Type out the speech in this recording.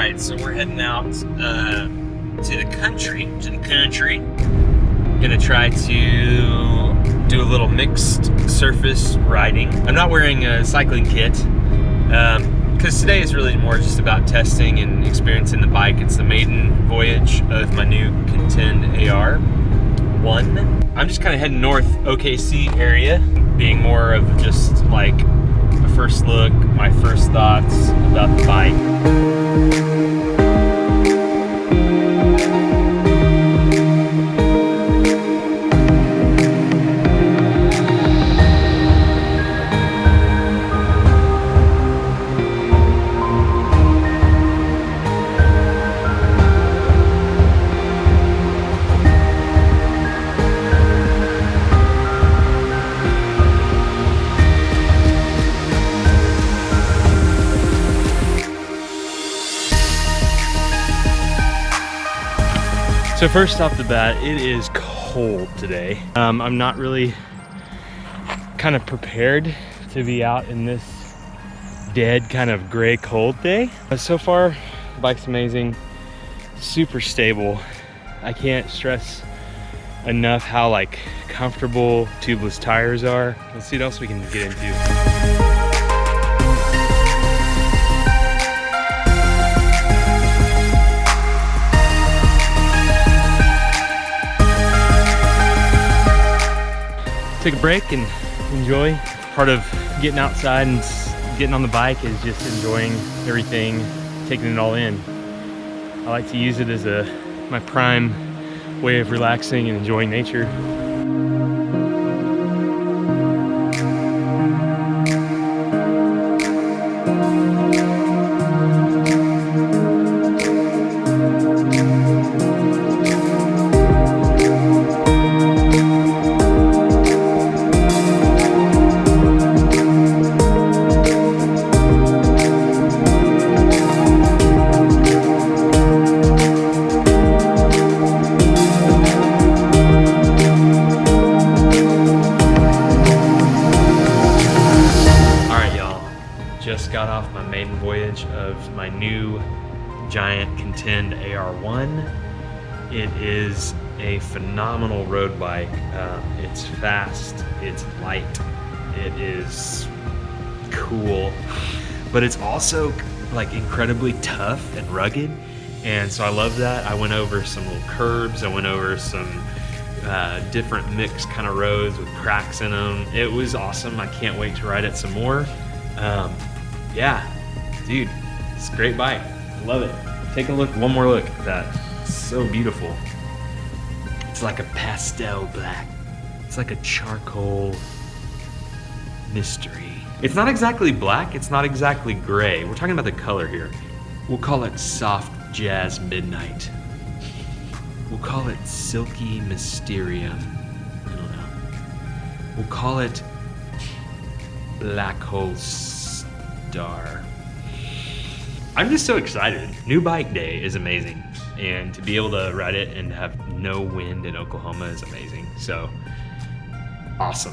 Alright, so we're heading out to the country. Gonna try to do a little mixed surface riding. I'm not wearing a cycling kit because today is really more just about testing and experiencing the bike. It's the maiden voyage of my new Contend AR1. I'm just kind of heading north OKC area, being more of just like a first look, my first thoughts about the bike. So first off the bat, it is cold today. I'm not really kind of prepared to be out in this dead kind of gray cold day. But so far, the bike's amazing, super stable. I can't stress enough how like comfortable tubeless tires are. Let's see what else we can get into. Take a break and enjoy. Part of getting outside and getting on the bike is just enjoying everything, taking it all in. I like to use it as my prime way of relaxing and enjoying nature. Just got off my maiden voyage of my new giant Contend AR1. It is a phenomenal road bike. It's fast, it's light, it is cool, but it's also like incredibly tough and rugged. And so I love that. I went over some little curbs, I went over some different mixed kind of roads with cracks in them. It was awesome. I can't wait to ride it some more. Yeah, dude, it's a great bike. I love it. Take a look, one more look at that. It's so beautiful. It's like a pastel black. It's like a charcoal mystery. It's not exactly black, it's not exactly gray. We're talking about the color here. We'll call it soft jazz midnight. We'll call it silky mysterium. I don't know. We'll call it black hole star. I'm just so excited. New bike day is amazing, and to be able to ride it and have no wind in Oklahoma is amazing. So awesome.